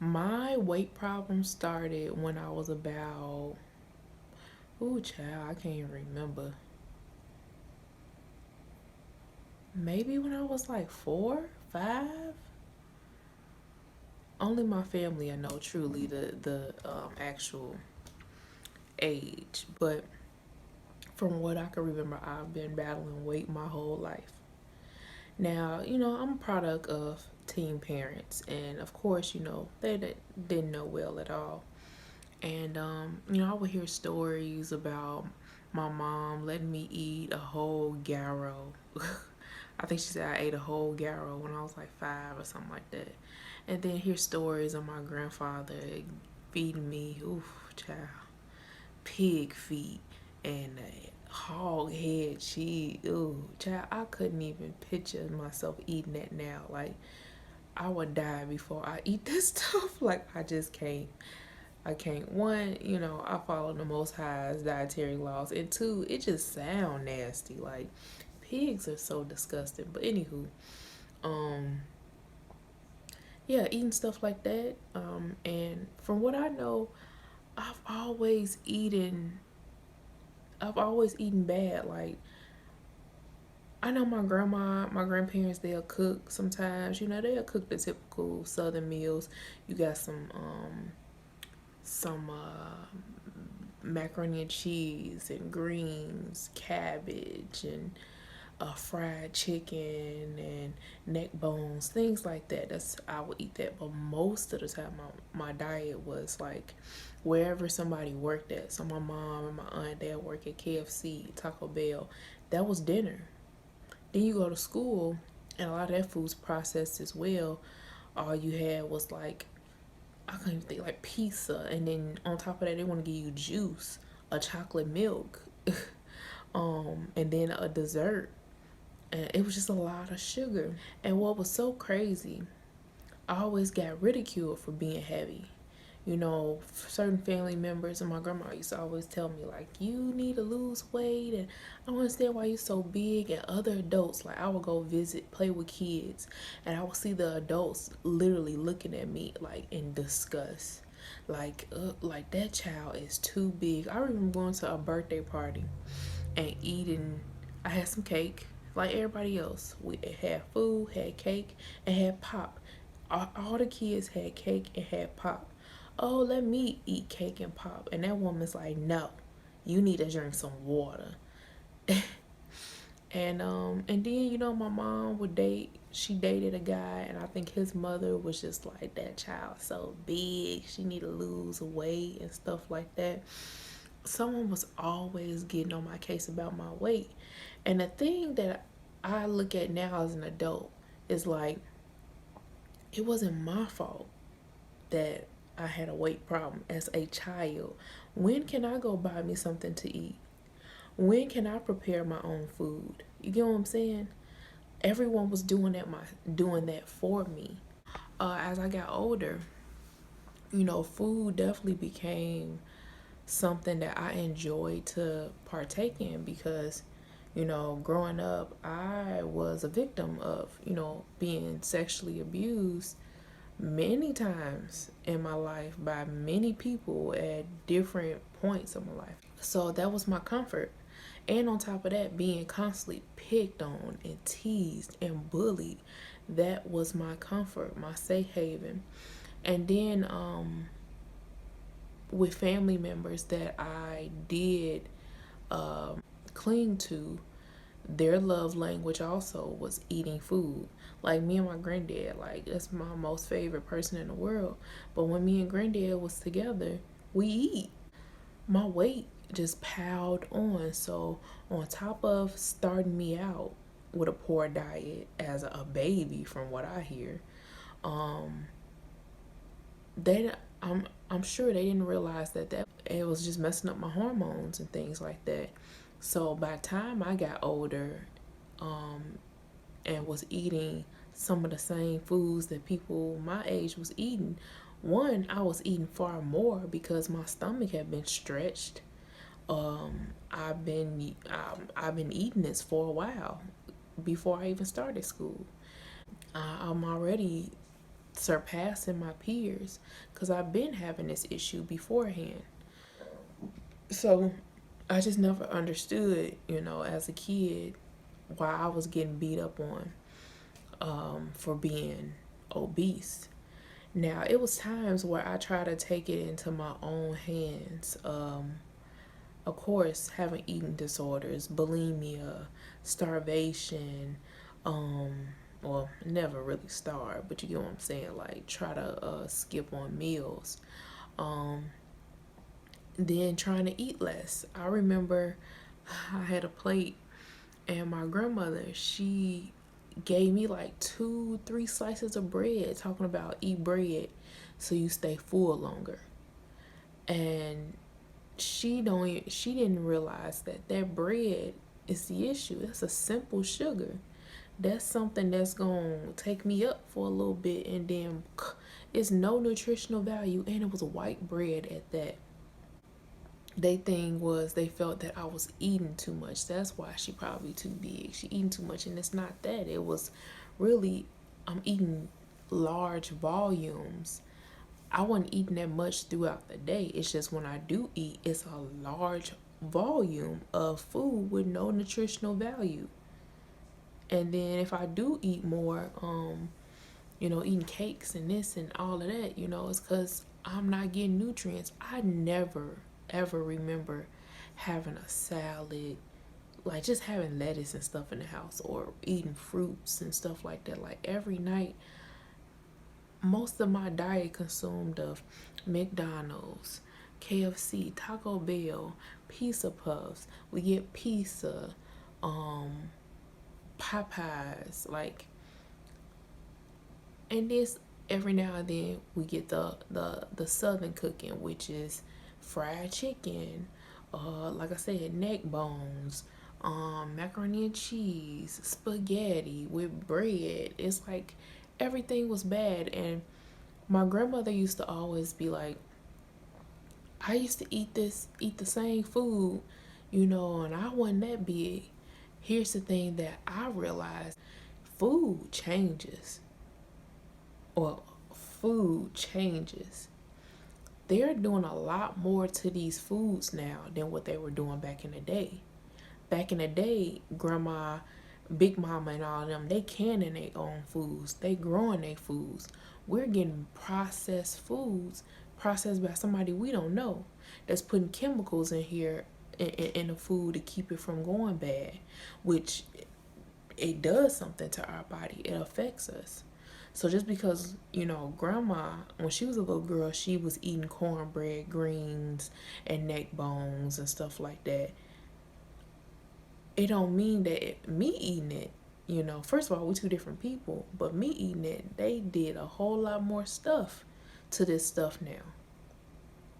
My weight problem started when I was about, ooh, child, I can't even remember. Maybe when I was like 4, 5. Only my family I know truly the actual age, but from what I can remember, I've been battling weight my whole life. Now, I'm a product of teen parents, and of course, they didn't know well at all. And, I would hear stories about my mom letting me eat a whole gyro. I think she said I ate a whole gyro when I was like 5 or something like that. And then hear stories of my grandfather feeding me, oof, child, pig feet and hog head cheese. Ooh, child, I couldn't even picture myself eating that now. Like, I would die before I eat this stuff. Like, I just can't. I can't. One, I follow the Most High's dietary laws, and two, it just sound nasty. Like, pigs are so disgusting. But anywho, um, yeah, eating stuff like that. And from what I know, I've always eaten. I've always eaten bad. Like, I know my grandma, my grandparents, they'll cook sometimes. They'll cook the typical Southern meals. You got some macaroni and cheese and greens, cabbage, and fried chicken and neck bones, things like that. That's I would eat that, but most of the time my diet was like wherever somebody worked at. So my mom and my aunt, they'd work at KFC, Taco Bell. That was dinner. Then you go to school, and a lot of that food's processed as well. All you had was like, I can't even think, like pizza, and then on top of that, they want to give you juice, a chocolate milk, and then a dessert, and it was just a lot of sugar. And what was so crazy, I always got ridiculed for being heavy. Certain family members and my grandma used to always tell me, like, you need to lose weight, and I don't understand why you're so big. And other adults, like, I would go visit, play with kids, and I would see the adults literally looking at me like in disgust. Like that child is too big. I remember going to a birthday party and eating. I had some cake, like everybody else. We had food, had cake, and had pop. All the kids had cake and had pop. Oh, let me eat cake and pop. And that woman's like, no, you need to drink some water. And then my mom would date. She dated a guy, and I think his mother was just like, that child so big, she need to lose weight and stuff like that. Someone was always getting on my case about my weight. And the thing that I look at now as an adult is like, it wasn't my fault that I had a weight problem as a child. When can I go buy me something to eat? When can I prepare my own food? You get what I'm saying? Everyone was doing that for me. As I got older, food definitely became something that I enjoyed to partake in because, growing up, I was a victim of, being sexually abused many times in my life by many people at different points of my life. So that was my comfort. And on top of that, being constantly picked on and teased and bullied, that was my comfort, my safe haven. And then with family members that I did cling to, their love language also was eating food. Like me and my granddad, like that's my most favorite person in the world. But when me and granddad was together, we eat. My weight just piled on. So on top of starting me out with a poor diet as a baby, from what I hear, um, they I'm sure they didn't realize that it was just messing up my hormones and things like that. So by the time I got older, um, and was eating some of the same foods that people my age was eating, one, I was eating far more because my stomach had been stretched. I've been eating this for a while before I even started school. I'm already surpassing my peers because I've been having this issue beforehand. So I just never understood, as a kid, why I was getting beat up on for being obese. Now, it was times where I tried to take it into my own hands. Of course, having eating disorders, bulimia, starvation, well, never really starve, but you get what I'm saying, like try to skip on meals. Um, then trying to eat less. I remember I had a plate and my grandmother, she gave me like 2, 3 slices of bread, talking about eat bread so you stay full longer. And she didn't realize that that bread is the issue. That's a simple sugar. That's something that's gonna take me up for a little bit, and then it's no nutritional value, and it was white bread at that. They thing was they felt that I was eating too much. That's why she probably too big. She eating too much, and it's not that. It was really I'm eating large volumes. I wasn't eating that much throughout the day. It's just when I do eat, it's a large volume of food with no nutritional value. And then if I do eat more, eating cakes and this and all of that, it's because I'm not getting nutrients. I never ever remember having a salad, like just having lettuce and stuff in the house, or eating fruits and stuff like that. Like every night, most of my diet consumed of McDonald's, KFC, Taco Bell, pizza puffs. We get pizza, um, Popeyes, like, and this every now and then we get the southern cooking, which is fried chicken, like I said, neck bones, macaroni and cheese, spaghetti with bread. It's like everything was bad, and my grandmother used to always be like, I used to eat the same food, and I wasn't that big. Here's the thing that I realized: food changes, or food changes. They're doing a lot more to these foods now than what they were doing back in the day. Back in the day, grandma, big mama, and all of them, they canning their own foods. They growing their foods. We're getting processed foods, processed by somebody we don't know, that's putting chemicals in here in the food to keep it from going bad, which it does something to our body. It affects us. So just because, grandma, when she was a little girl, she was eating cornbread, greens, and neck bones and stuff like that, it don't mean that me eating it, first of all, we're two different people, but me eating it, they did a whole lot more stuff to this stuff now.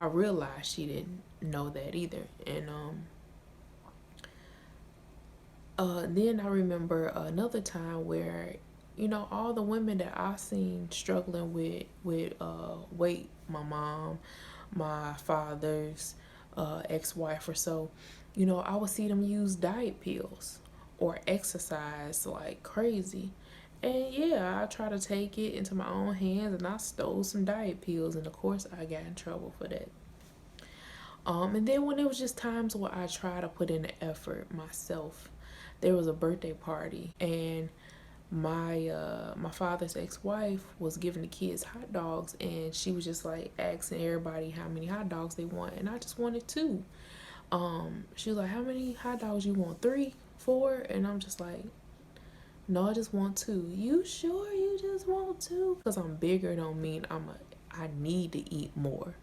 I realized she didn't know that either. And then I remember another time where, all the women that I seen struggling with weight, my mom, my father's ex-wife or so, I would see them use diet pills or exercise like crazy. And yeah, I try to take it into my own hands, and I stole some diet pills, and of course I got in trouble for that. And then when it was just times where I try to put in the effort myself, there was a birthday party, and my father's ex-wife was giving the kids hot dogs, and she was just like asking everybody how many hot dogs they want, and I just wanted two. She was like, how many hot dogs you want? 3, 4? And I'm just like, no, I just want two. You sure you just want two? Because I'm bigger don't mean I need to eat more.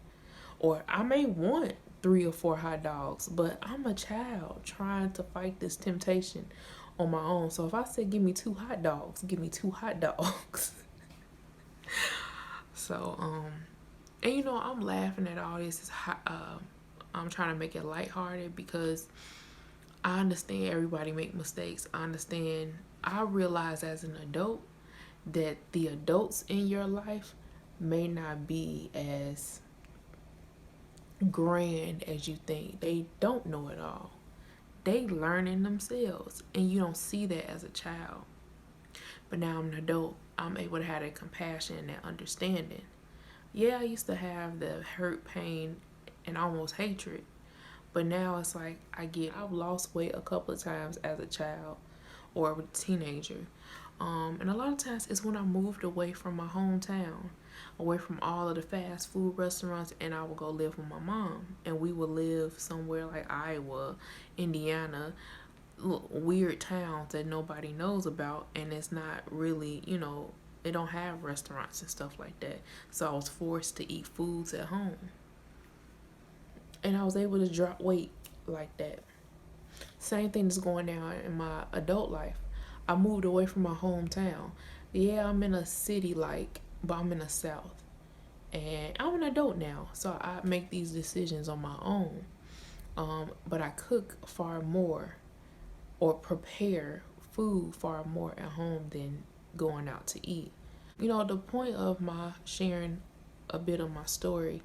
Or I may want 3 or 4 hot dogs, but I'm a child trying to fight this temptation on my own. So if I say give me 2 hot dogs, give me 2 hot dogs. So and I'm laughing at all this. I'm trying to make it lighthearted because I understand everybody make mistakes. I understand. I realize as an adult that the adults in your life may not be as grand as you think. They don't know it all. They learning themselves, and you don't see that as a child. But now I'm an adult, I'm able to have that compassion and that understanding. Yeah, I used to have the hurt, pain, and almost hatred. But now it's like I've lost weight a couple of times as a child or a teenager. And a lot of times it's when I moved away from my hometown, away from all of the fast food restaurants, and I would go live with my mom. And we would live somewhere like Iowa, Indiana, weird towns that nobody knows about, and it's not really, they don't have restaurants and stuff like that. So I was forced to eat foods at home. And I was able to drop weight like that. Same thing is going on in my adult life. I moved away from my hometown. Yeah, I'm in a city but I'm in the South. And I'm an adult now, so I make these decisions on my own. But I cook far more or prepare food far more at home than going out to eat. The point of my sharing a bit of my story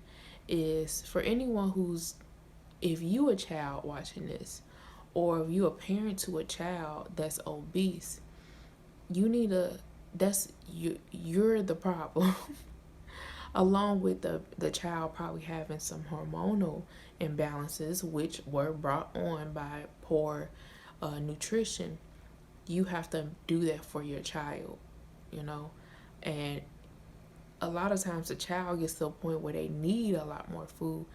is for anyone if you a child watching this, or if you a parent to a child that's obese, you need you're the problem. Along with the child probably having some hormonal imbalances, which were brought on by poor nutrition. You have to do that for your child, and a lot of times the child gets to a point where they need a lot more food.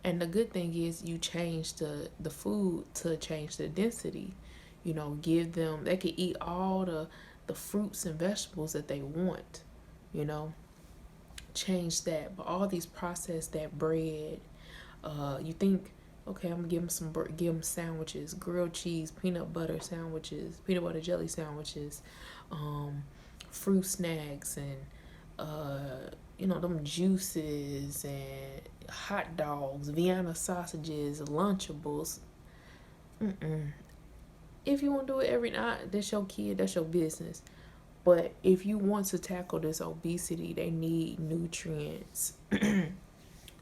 And the good thing is you change the food to change the density. Give them, they can eat all the fruits and vegetables that they want, change that. But all these processed, that bread, you think, okay, I'm gonna give them sandwiches, grilled cheese, peanut butter sandwiches, peanut butter jelly sandwiches, fruit snacks, and them juices and hot dogs, Vienna sausages, Lunchables. If you want to do it every night, that's your kid, that's your business. But if you want to tackle this obesity, they need nutrients,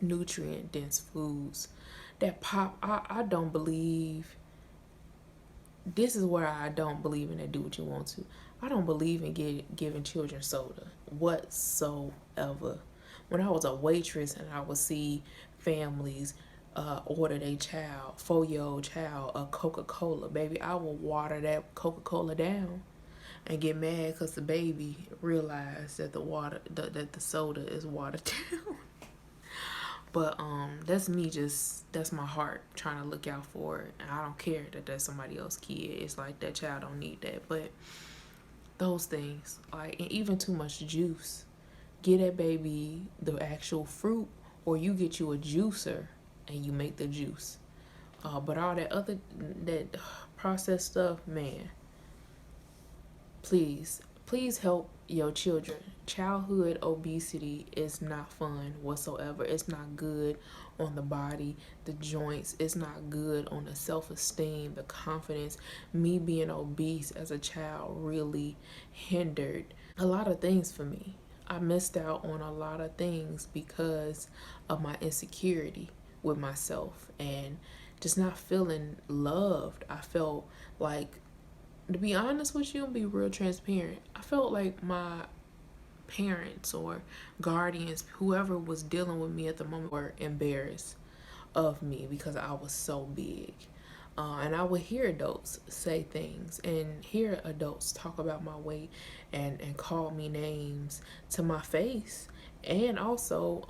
nutrient dense foods that pop. I don't believe, this is where I don't believe in that do what you want to. I don't believe in giving children soda whatsoever. When I was a waitress and I would see families order their 4-year-old child a Coca-Cola, baby, I will water that Coca-Cola down and get mad because the baby realized that that the soda is watered down. But that's me, that's my heart trying to look out for it. And I don't care that that's somebody else's kid. It's like that child don't need that. But those things, and even too much juice. Get that baby the actual fruit, or you get you a juicer and you make the juice. But all that processed stuff, man, please help your children. Childhood obesity is not fun whatsoever. It's not good on the body, the joints. It's not good on the self-esteem, the confidence. Me being obese as a child really hindered a lot of things for me. I missed out on a lot of things because of my insecurity with myself and just not feeling loved. I felt like, to be honest with you and be real transparent, I felt like my parents or guardians, whoever was dealing with me at the moment, were embarrassed of me because I was so big. And I would hear adults say things and hear adults talk about my weight and call me names to my face and also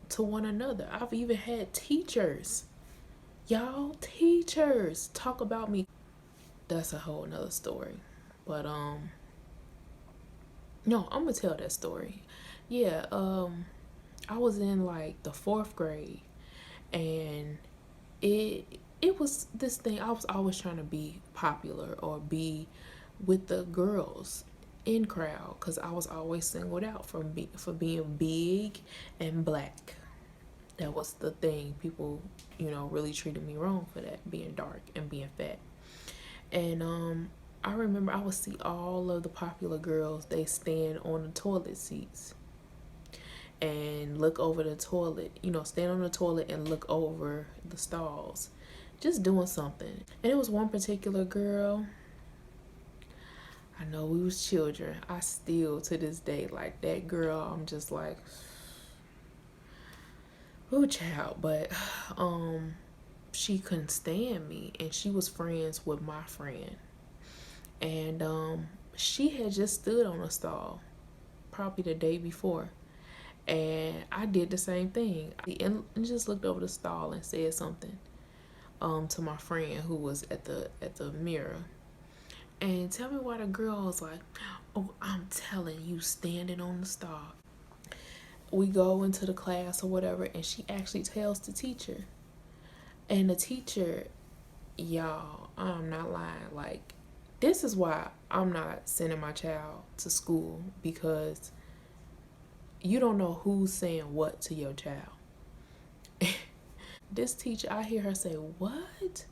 to one another. I've even had teachers talk about me. That's a whole nother story. But no, I'm gonna tell that story. Yeah, I was in like the 4th grade, and it was this thing. I was always trying to be popular or be with the girls in crowd because I was always singled out for being big and black. That was the thing. People, really treated me wrong for that, being dark and being fat. And I remember I would see all of the popular girls, they stand on the toilet seats and look over the toilet, stand on the toilet and look over the stalls, just doing something. And it was one particular girl, I know we was children. I still, to this day, like that girl, I'm just like, oh, child. But she couldn't stand me, and she was friends with my friend. And she had just stood on a stall probably the day before. And I did the same thing. And just looked over the stall and said something to my friend who was at the mirror. And tell me why the girl was like, oh, I'm telling you, standing on the stall. We go into the class or whatever, and she actually tells the teacher. And the teacher, y'all, I'm not lying. Like, this is why I'm not sending my child to school, because you don't know who's saying what to your child. This teacher, I hear her say, what?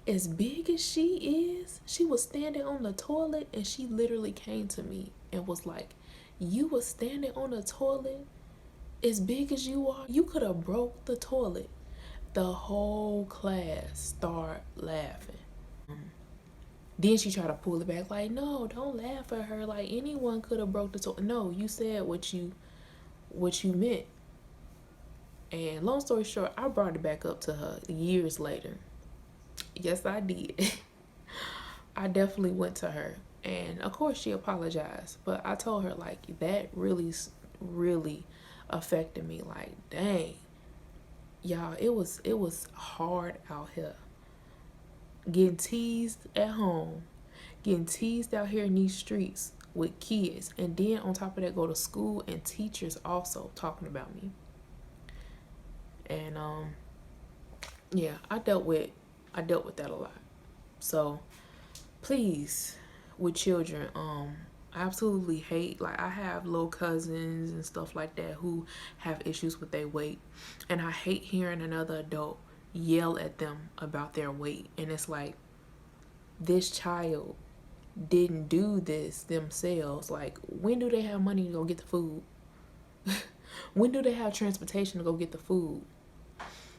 As big as she is, she was standing on the toilet, and she literally came to me and was like, you was standing on the toilet as big as you are? You could have broke the toilet. The whole class start laughing. Then she tried to pull it back, like, no, don't laugh at her. Like, anyone could have broke the toilet. No, you said what you meant. And long story short, I brought it back up to her years later. Yes, I did. I definitely went to her, and of course she apologized. But I told her, like, that really affected me. Like, dang, y'all, it was hard out here. Getting teased at home, getting teased out here in these streets with kids, and then on top of that, go to school and teachers also talking about me. And yeah, I dealt with that a lot. So please, with children, I absolutely hate, like, I have little cousins and stuff like that who have issues with their weight, and I hate hearing another adult yell at them about their weight. And it's like, this child didn't do this themselves. Like, when do they have money to go get the food? When do they have transportation to go get the food?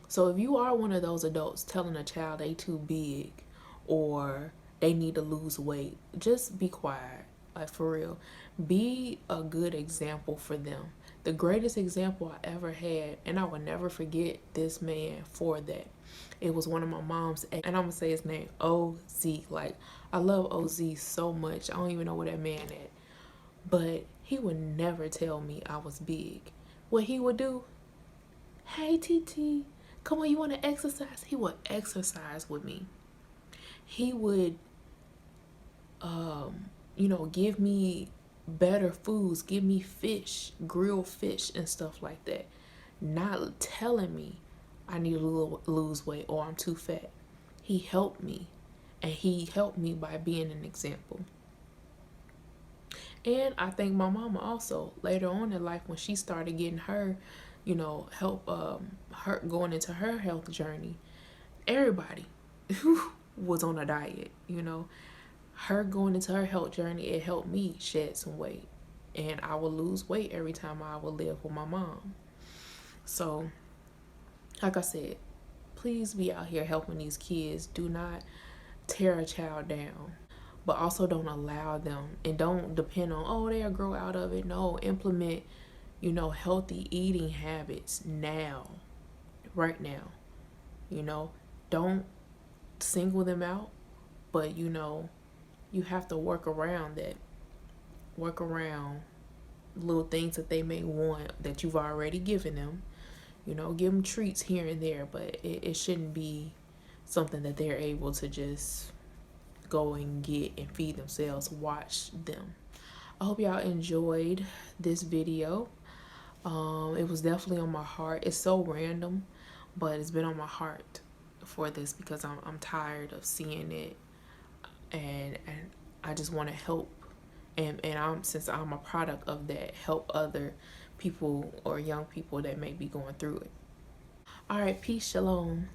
So if you are one of those adults telling a child they too big or they need to lose weight, just be quiet. Like, for real, be a good example for them. The greatest example I ever had, and I will never forget this man for that. It was one of my mom's, and I'm gonna say his name, OZ. Like, I love OZ so much. I don't even know where that man at. But he would never tell me I was big. What he would do, hey TT, come on, you want to exercise? He would exercise with me. He would, give me better foods, give me fish, grilled fish and stuff like that. Not telling me I need to lose weight or I'm too fat. He helped me, and he helped me by being an example. And I think my mama also, later on in life, when she started getting her, help, her going into her health journey, everybody was on a diet. Her going into her health journey, it helped me shed some weight, and I would lose weight every time I would live with my mom. So, like I said, please be out here helping these kids. Do not tear a child down, but also don't allow them, and don't depend on, oh, they'll grow out of it. No, implement, healthy eating habits now, right now. Don't single them out, but you have to work around that. Work around little things that they may want that you've already given them. Give them treats here and there, but it shouldn't be something that they're able to just go and get and feed themselves. Watch them. I hope y'all enjoyed this video. It was definitely on my heart. It's so random, but it's been on my heart for this because I'm tired of seeing it, and I just want to help, and since I'm a product of that, help other people or young people that may be going through it. All right, peace, shalom.